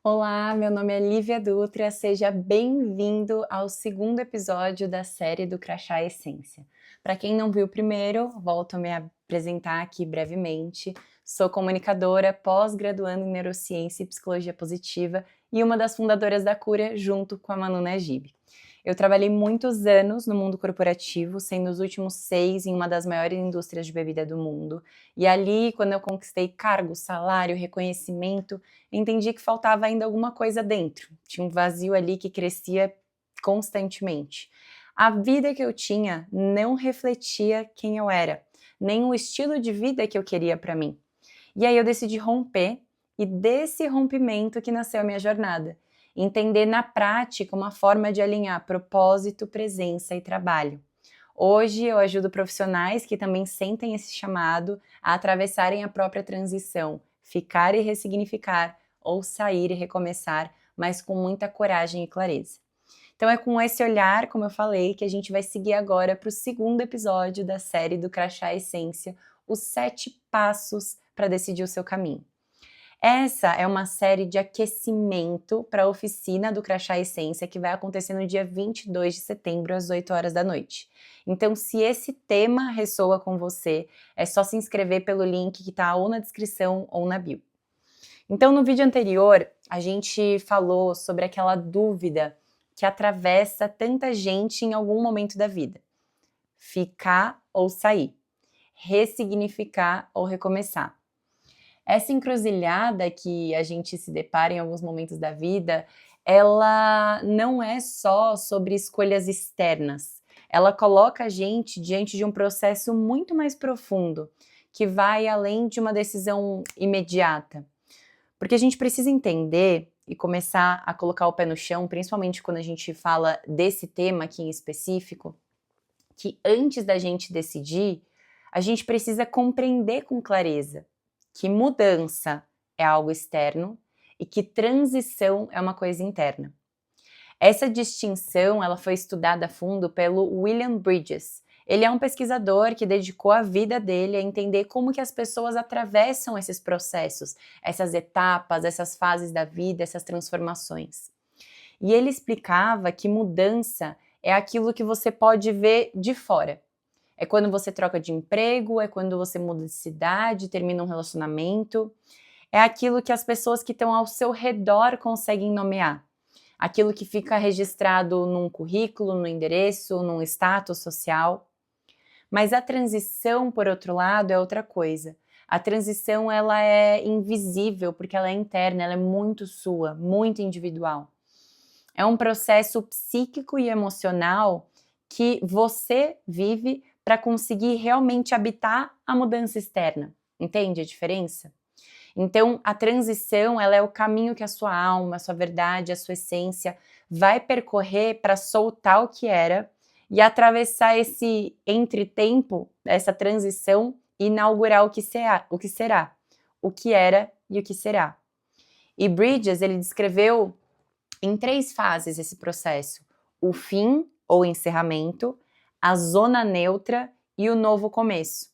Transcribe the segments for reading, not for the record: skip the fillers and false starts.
Olá, meu nome é Lívia Dutra, seja bem-vindo ao segundo episódio da série do Crachá Essência. Para quem não viu o primeiro, volto a me apresentar aqui brevemente. Sou comunicadora, pós-graduando em Neurociência e Psicologia Positiva e uma das fundadoras da Cura, junto com a Manu Najib. Eu trabalhei muitos anos no mundo corporativo, sendo os últimos 6 em uma das maiores indústrias de bebida do mundo. E ali, quando eu conquistei cargo, salário, reconhecimento, entendi que faltava ainda alguma coisa dentro. Tinha um vazio ali que crescia constantemente. A vida que eu tinha não refletia quem eu era, nem o estilo de vida que eu queria para mim. E aí eu decidi romper, e desse rompimento que nasceu a minha jornada. Entender na prática uma forma de alinhar propósito, presença e trabalho. Hoje eu ajudo profissionais que também sentem esse chamado a atravessarem a própria transição, ficar e ressignificar, ou sair e recomeçar, mas com muita coragem e clareza. Então é com esse olhar, como eu falei, que a gente vai seguir agora para o segundo episódio da série do Crachá Essência, os 7 passos para decidir o seu caminho. Essa é uma série de aquecimento para a oficina do Crachá Essência que vai acontecer no dia 22 de setembro, às 8 horas da noite. Então, se esse tema ressoa com você, é só se inscrever pelo link que está ou na descrição ou na bio. Então, no vídeo anterior, a gente falou sobre aquela dúvida que atravessa tanta gente em algum momento da vida. Ficar ou sair. Ressignificar ou recomeçar. Essa encruzilhada que a gente se depara em alguns momentos da vida, ela não é só sobre escolhas externas. Ela coloca a gente diante de um processo muito mais profundo, que vai além de uma decisão imediata. Porque a gente precisa entender e começar a colocar o pé no chão, principalmente quando a gente fala desse tema aqui em específico, que antes da gente decidir, a gente precisa compreender com clareza que mudança é algo externo e que transição é uma coisa interna. Essa distinção ela foi estudada a fundo pelo William Bridges. Ele é um pesquisador que dedicou a vida dele a entender como que as pessoas atravessam esses processos, essas etapas, essas fases da vida, essas transformações. E ele explicava que mudança é aquilo que você pode ver de fora. É quando você troca de emprego, é quando você muda de cidade, termina um relacionamento. É aquilo que as pessoas que estão ao seu redor conseguem nomear. Aquilo que fica registrado num currículo, no endereço, num status social. Mas a transição, por outro lado, é outra coisa. A transição ela é invisível porque ela é interna, ela é muito sua, muito individual. É um processo psíquico e emocional que você vive para conseguir realmente habitar a mudança externa. Entende a diferença? Então, a transição, ela é o caminho que a sua alma, a sua verdade, a sua essência vai percorrer para soltar o que era e atravessar esse entretempo, essa transição e inaugurar o que será, o que era e o que será. E Bridges, ele descreveu em 3 fases esse processo: o fim ou encerramento, a zona neutra e o novo começo.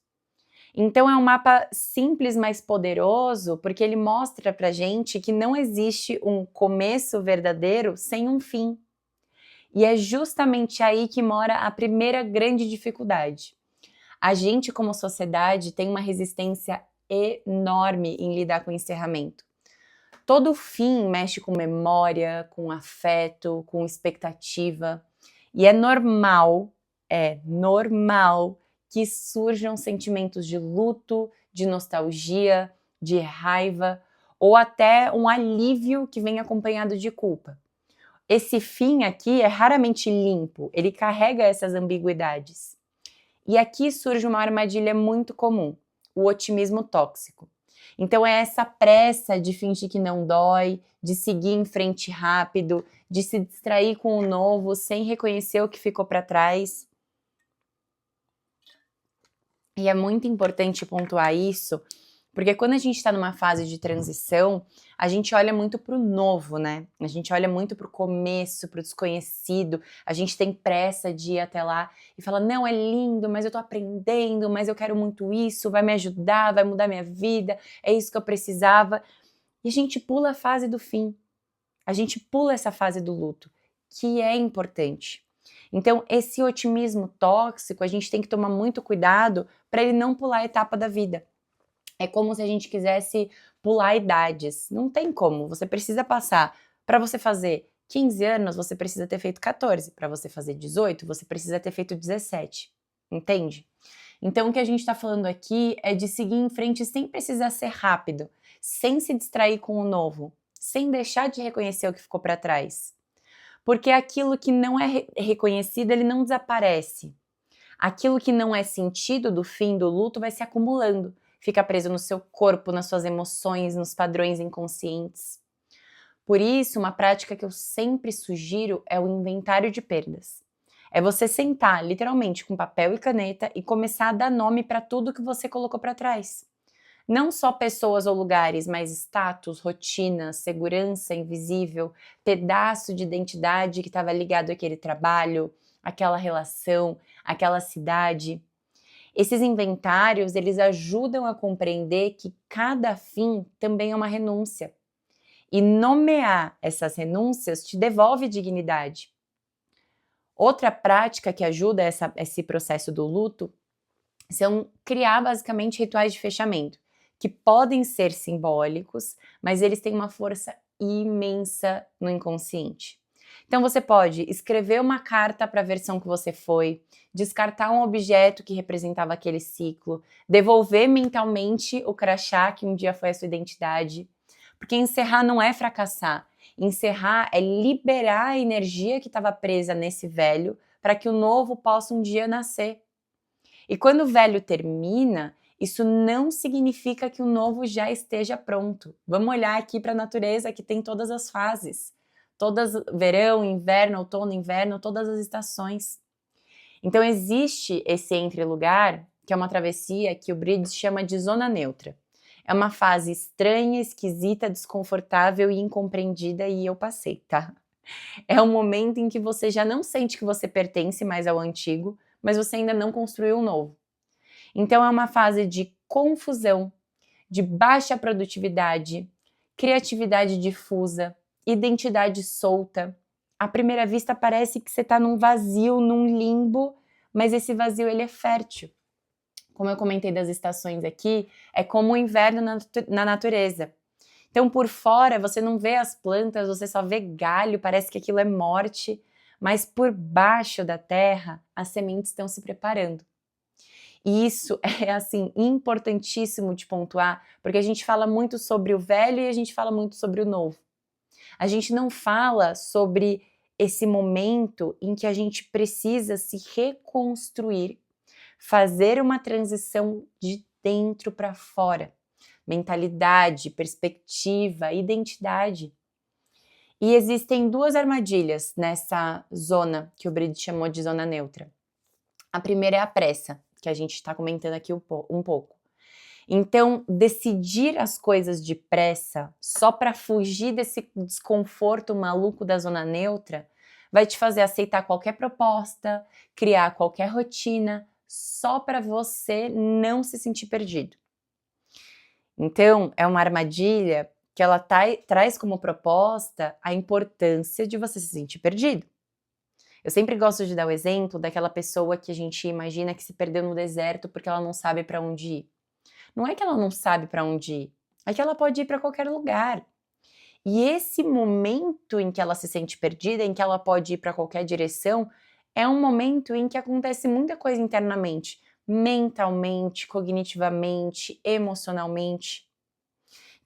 Então é um mapa simples, mas poderoso, porque ele mostra pra gente que não existe um começo verdadeiro sem um fim. E é justamente aí que mora a primeira grande dificuldade. A gente, como sociedade, tem uma resistência enorme em lidar com o encerramento. Todo fim mexe com memória, com afeto, com expectativa. E é normal que surjam sentimentos de luto, de nostalgia, de raiva ou até um alívio que vem acompanhado de culpa. Esse fim aqui é raramente limpo, ele carrega essas ambiguidades. E aqui surge uma armadilha muito comum, o otimismo tóxico. Então é essa pressa de fingir que não dói, de seguir em frente rápido, de se distrair com o novo sem reconhecer o que ficou para trás. E é muito importante pontuar isso, porque quando a gente está numa fase de transição, a gente olha muito para o novo, né? A gente olha muito para o começo, para o desconhecido, a gente tem pressa de ir até lá e fala, não, é lindo, mas eu tô aprendendo, mas eu quero muito isso, vai me ajudar, vai mudar minha vida, é isso que eu precisava. E a gente pula a fase do fim. A gente pula essa fase do luto, que é importante. Então, esse otimismo tóxico, a gente tem que tomar muito cuidado para ele não pular a etapa da vida. É como se a gente quisesse pular idades. Não tem como. Você precisa passar. Para você fazer 15 anos, você precisa ter feito 14. Para você fazer 18, você precisa ter feito 17. Entende? Então, o que a gente está falando aqui é de seguir em frente sem precisar ser rápido, sem se distrair com o novo, sem deixar de reconhecer o que ficou para trás. Porque aquilo que não é reconhecido, ele não desaparece. Aquilo que não é sentido do fim do luto vai se acumulando, fica preso no seu corpo, nas suas emoções, nos padrões inconscientes. Por isso, uma prática que eu sempre sugiro é o inventário de perdas. É você sentar, literalmente, com papel e caneta e começar a dar nome para tudo que você colocou para trás. Não só pessoas ou lugares, mas status, rotina, segurança invisível, pedaço de identidade que estava ligado àquele trabalho, aquela relação, aquela cidade. Esses inventários, eles ajudam a compreender que cada fim também é uma renúncia. E nomear essas renúncias te devolve dignidade. Outra prática que ajuda esse processo do luto são criar basicamente rituais de fechamento, que podem ser simbólicos, mas eles têm uma força imensa no inconsciente. Então você pode escrever uma carta para a versão que você foi, descartar um objeto que representava aquele ciclo, devolver mentalmente o crachá que um dia foi a sua identidade, porque encerrar não é fracassar. Encerrar é liberar a energia que estava presa nesse velho para que o novo possa um dia nascer. E quando o velho termina, isso não significa que o novo já esteja pronto. Vamos olhar aqui para a natureza que tem todas as fases. Todas, verão, inverno, outono, inverno, todas as estações. Então existe esse entre-lugar, que é uma travessia que o Bridges chama de zona neutra. É uma fase estranha, esquisita, desconfortável e incompreendida, e eu passei, tá? É um momento em que você já não sente que você pertence mais ao antigo, mas você ainda não construiu um novo. Então é uma fase de confusão, de baixa produtividade, criatividade difusa, identidade solta. À primeira vista parece que você está num vazio, num limbo, mas esse vazio ele é fértil. Como eu comentei das estações aqui, é como o inverno na natureza. Então, por fora, você não vê as plantas, você só vê galho, parece que aquilo é morte, mas por baixo da terra, as sementes estão se preparando. E isso é, assim, importantíssimo de pontuar, porque a gente fala muito sobre o velho e a gente fala muito sobre o novo. A gente não fala sobre esse momento em que a gente precisa se reconstruir, fazer uma transição de dentro para fora. Mentalidade, perspectiva, identidade. E existem duas armadilhas nessa zona que o Bride chamou de zona neutra. A primeira é a pressa, que a gente está comentando aqui um pouco. Então, decidir as coisas depressa, só para fugir desse desconforto maluco da zona neutra, vai te fazer aceitar qualquer proposta, criar qualquer rotina, só para você não se sentir perdido. Então, é uma armadilha que ela traz como proposta a importância de você se sentir perdido. Eu sempre gosto de dar o exemplo daquela pessoa que a gente imagina que se perdeu no deserto porque ela não sabe para onde ir. Não é que ela não sabe para onde ir, é que ela pode ir para qualquer lugar. E esse momento em que ela se sente perdida, em que ela pode ir para qualquer direção, é um momento em que acontece muita coisa internamente, mentalmente, cognitivamente, emocionalmente.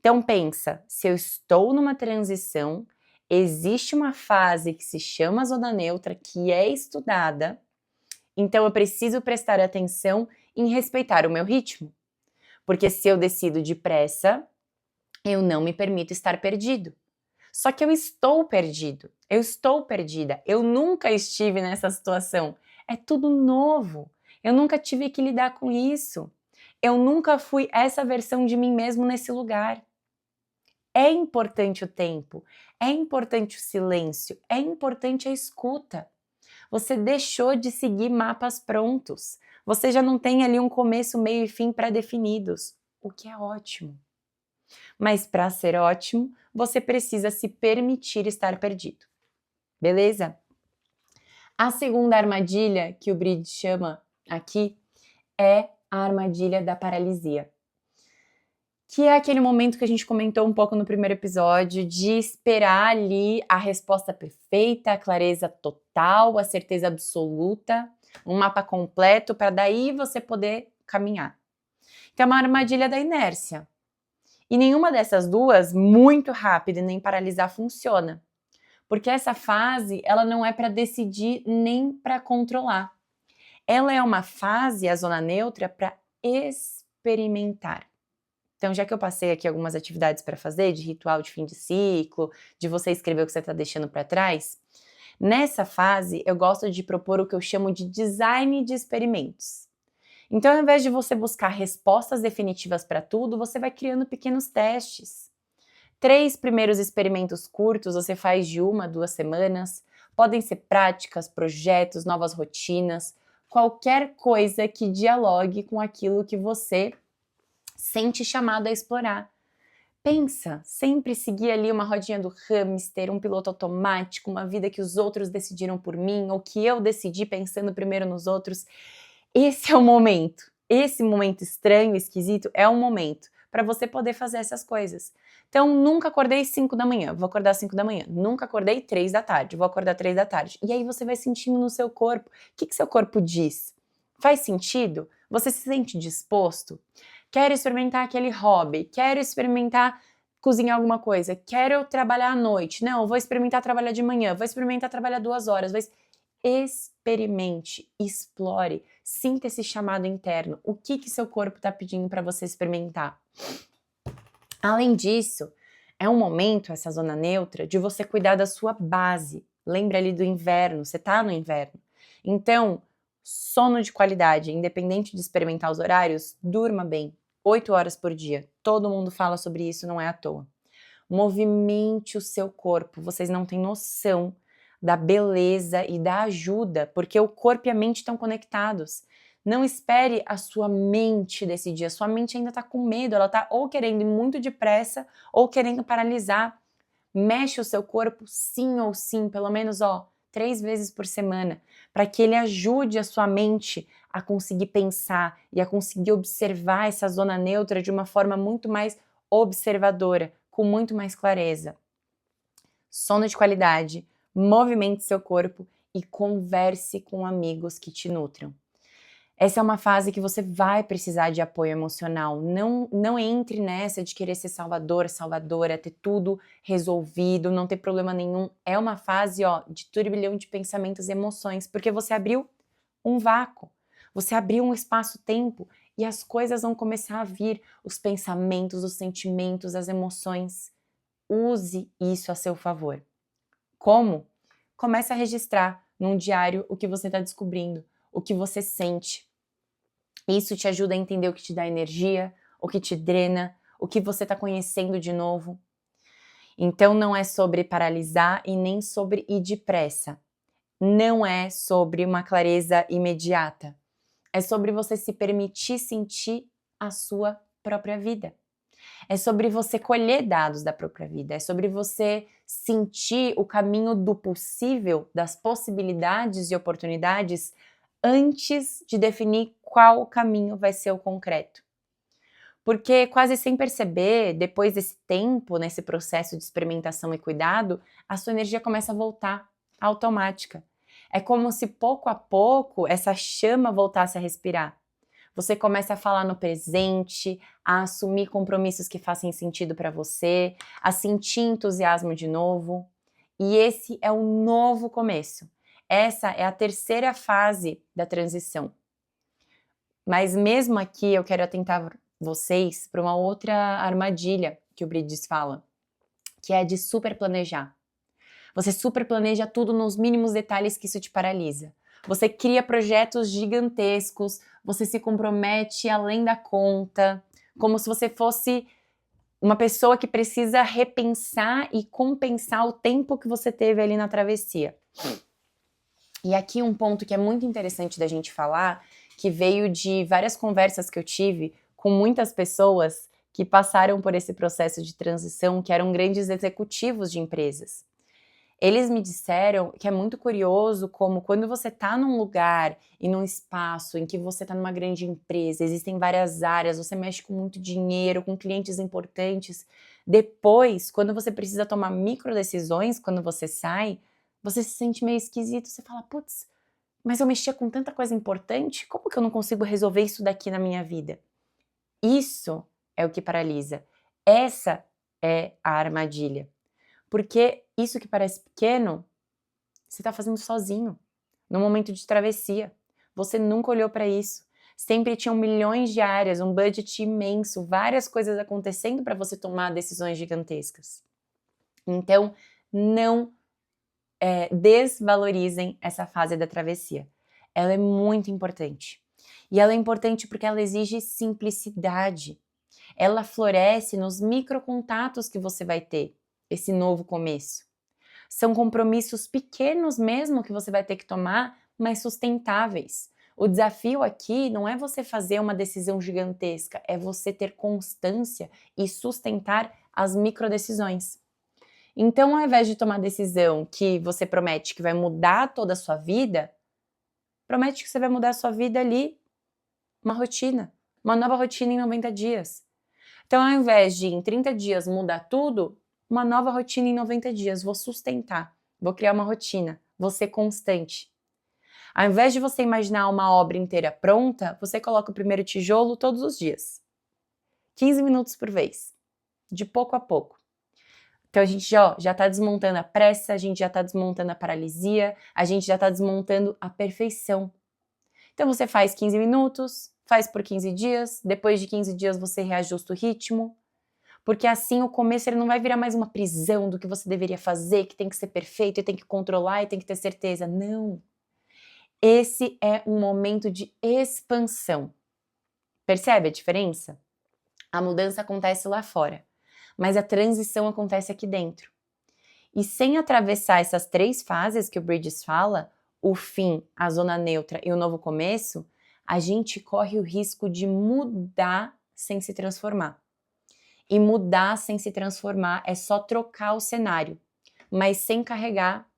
Então pensa, se eu estou numa transição, existe uma fase que se chama zona neutra, que é estudada, então eu preciso prestar atenção em respeitar o meu ritmo. Porque se eu decido depressa, eu não me permito estar perdido. Só que eu estou perdido, eu estou perdida, eu nunca estive nessa situação. É tudo novo, eu nunca tive que lidar com isso. Eu nunca fui essa versão de mim mesmo nesse lugar. É importante o tempo, é importante o silêncio, é importante a escuta. Você deixou de seguir mapas prontos. Você já não tem ali um começo, meio e fim pré-definidos, o que é ótimo. Mas para ser ótimo, você precisa se permitir estar perdido. Beleza? A segunda armadilha que o Bride chama aqui é a armadilha da paralisia, que é aquele momento que a gente comentou um pouco no primeiro episódio, de esperar ali a resposta perfeita, a clareza total, a certeza absoluta, um mapa completo para daí você poder caminhar. Então é uma armadilha da inércia. E nenhuma dessas duas, muito rápida e nem paralisar, funciona. Porque essa fase, ela não é para decidir nem para controlar. Ela é uma fase, a zona neutra, para experimentar. Então, já que eu passei aqui algumas atividades para fazer, de ritual de fim de ciclo, de você escrever o que você está deixando para trás, nessa fase eu gosto de propor o que eu chamo de design de experimentos. Então, ao invés de você buscar respostas definitivas para tudo, você vai criando pequenos testes. 3 primeiros experimentos curtos você faz de 1 a 2 semanas, podem ser práticas, projetos, novas rotinas, qualquer coisa que dialogue com aquilo que você sente chamado a explorar. Pensa, sempre seguir ali uma rodinha do hamster, um piloto automático, uma vida que os outros decidiram por mim, ou que eu decidi pensando primeiro nos outros. Esse é o momento. Esse momento estranho, esquisito, é o momento para você poder fazer essas coisas. Então, nunca acordei 5 da manhã, vou acordar 5 da manhã. Nunca acordei 3 da tarde, vou acordar 3 da tarde. E aí você vai sentindo no seu corpo. O que seu corpo diz? Faz sentido? Você se sente disposto? Quero experimentar aquele hobby, quero experimentar cozinhar alguma coisa, quero trabalhar à noite. Não, vou experimentar trabalhar de manhã, vou experimentar trabalhar 2 horas. Experimente, explore, sinta esse chamado interno. O que seu corpo está pedindo para você experimentar? Além disso, é um momento, essa zona neutra, de você cuidar da sua base. Lembra ali do inverno, você está no inverno. Então, sono de qualidade, independente de experimentar os horários, durma bem, 8 horas por dia. Todo mundo fala sobre isso, não é à toa. Movimente o seu corpo, vocês não têm noção da beleza e da ajuda, porque o corpo e a mente estão conectados. Não espere a sua mente decidir, a sua mente ainda está com medo, ela está ou querendo ir muito depressa ou querendo paralisar. Mexe o seu corpo sim ou sim, pelo menos 3 vezes por semana, para que ele ajude a sua mente a conseguir pensar e a conseguir observar essa zona neutra de uma forma muito mais observadora, com muito mais clareza. Sono de qualidade, movimente seu corpo e converse com amigos que te nutram. Essa é uma fase que você vai precisar de apoio emocional. Não entre nessa de querer ser salvador, salvadora, ter tudo resolvido, não ter problema nenhum. É uma fase, de turbilhão de pensamentos e emoções, porque você abriu um vácuo. Você abriu um espaço-tempo e as coisas vão começar a vir, os pensamentos, os sentimentos, as emoções. Use isso a seu favor. Como? Comece a registrar num diário o que você está descobrindo, o que você sente. Isso te ajuda a entender o que te dá energia, o que te drena, o que você está conhecendo de novo. Então não é sobre paralisar e nem sobre ir depressa. Não é sobre uma clareza imediata. É sobre você se permitir sentir a sua própria vida. É sobre você colher dados da própria vida. É sobre você sentir o caminho do possível, das possibilidades e oportunidades antes de definir qual caminho vai ser o concreto. Porque quase sem perceber, depois desse tempo, nesse processo de experimentação e cuidado, a sua energia começa a voltar automática. É como se pouco a pouco essa chama voltasse a respirar. Você começa a falar no presente, a assumir compromissos que fazem sentido para você, a sentir entusiasmo de novo. E esse é o novo começo. Essa é a terceira fase da transição. Mas mesmo aqui eu quero atentar vocês para uma outra armadilha que o Bridges fala, que é de super planejar. Você super planeja tudo nos mínimos detalhes que isso te paralisa. Você cria projetos gigantescos, você se compromete além da conta, como se você fosse uma pessoa que precisa repensar e compensar o tempo que você teve ali na travessia. E aqui um ponto que é muito interessante da gente falar, que veio de várias conversas que eu tive com muitas pessoas que passaram por esse processo de transição, que eram grandes executivos de empresas. Eles me disseram que é muito curioso como quando você está num lugar e num espaço em que você está numa grande empresa, existem várias áreas, você mexe com muito dinheiro, com clientes importantes, depois, quando você precisa tomar micro decisões, quando você sai, você se sente meio esquisito, você fala, putz, mas eu mexia com tanta coisa importante, como que eu não consigo resolver isso daqui na minha vida? Isso é o que paralisa. Essa é a armadilha. Porque isso que parece pequeno, você está fazendo sozinho, no momento de travessia. Você nunca olhou para isso. Sempre tinham milhões de áreas, um budget imenso, várias coisas acontecendo para você tomar decisões gigantescas. Então, não desvalorizem essa fase da travessia. Ela é muito importante. E ela é importante porque ela exige simplicidade. Ela floresce nos microcontatos que você vai ter, esse novo começo. São compromissos pequenos mesmo que você vai ter que tomar, mas sustentáveis. O desafio aqui não é você fazer uma decisão gigantesca, é você ter constância e sustentar as microdecisões. Então, ao invés de tomar decisão que você promete que vai mudar toda a sua vida, promete que você vai mudar a sua vida ali, uma nova rotina em 90 dias. Então, ao invés de em 30 dias mudar tudo, uma nova rotina em 90 dias, vou sustentar, vou criar uma rotina, vou ser constante. Ao invés de você imaginar uma obra inteira pronta, você coloca o primeiro tijolo todos os dias. 15 minutos por vez, de pouco a pouco. Então a gente já está desmontando a pressa, a gente já está desmontando a paralisia, a gente já está desmontando a perfeição. Então você faz 15 minutos, faz por 15 dias, depois de 15 dias você reajusta o ritmo, porque assim o começo ele não vai virar mais uma prisão do que você deveria fazer, que tem que ser perfeito, e tem que controlar e tem que ter certeza. Não. Esse é um momento de expansão. Percebe a diferença? A mudança acontece lá fora, mas a transição acontece aqui dentro. E sem atravessar essas 3 fases que o Bridges fala, o fim, a zona neutra e o novo começo, a gente corre o risco de mudar sem se transformar. E mudar sem se transformar é só trocar o cenário, mas sem carregar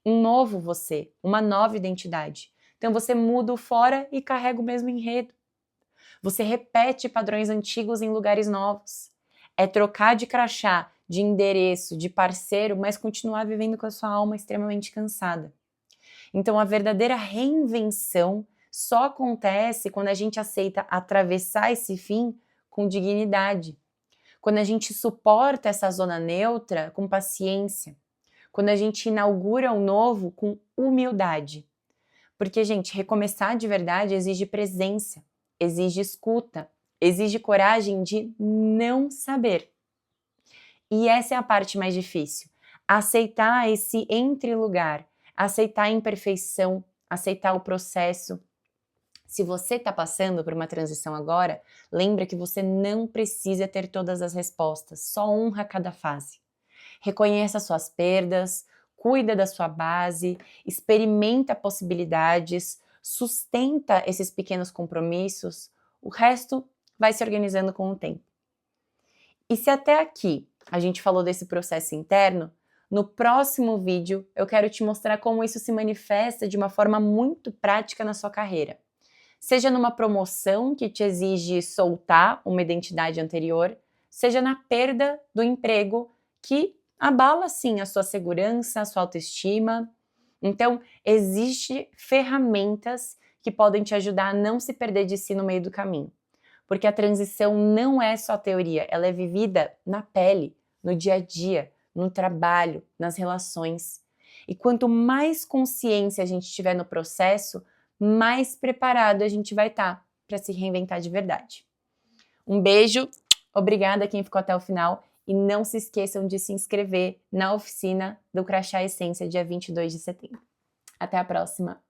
um novo você, uma nova identidade. Então você muda o fora e carrega o mesmo enredo. Você repete padrões antigos em lugares novos. É trocar de crachá, de endereço, de parceiro, mas continuar vivendo com a sua alma extremamente cansada. Então a verdadeira reinvenção só acontece quando a gente aceita atravessar esse fim com dignidade. Quando a gente suporta essa zona neutra com paciência. Quando a gente inaugura o novo com humildade. Porque, gente, recomeçar de verdade exige presença, exige escuta, exige coragem de não saber. E essa é a parte mais difícil. Aceitar esse entre-lugar, aceitar a imperfeição, aceitar o processo. Se você está passando por uma transição agora, lembra que você não precisa ter todas as respostas, só honra cada fase. Reconheça suas perdas, cuida da sua base, experimenta possibilidades, sustenta esses pequenos compromissos, o resto vai se organizando com o tempo. E se até aqui a gente falou desse processo interno, no próximo vídeo eu quero te mostrar como isso se manifesta de uma forma muito prática na sua carreira. Seja numa promoção que te exige soltar uma identidade anterior, seja na perda do emprego que abala sim a sua segurança, a sua autoestima. Então, existem ferramentas que podem te ajudar a não se perder de si no meio do caminho. Porque a transição não é só teoria, ela é vivida na pele, no dia a dia, no trabalho, nas relações. E quanto mais consciência a gente tiver no processo, mais preparado a gente vai estar para se reinventar de verdade. Um beijo, obrigada a quem ficou até o final e não se esqueçam de se inscrever na oficina do Crachá Essência dia 22 de setembro. Até a próxima!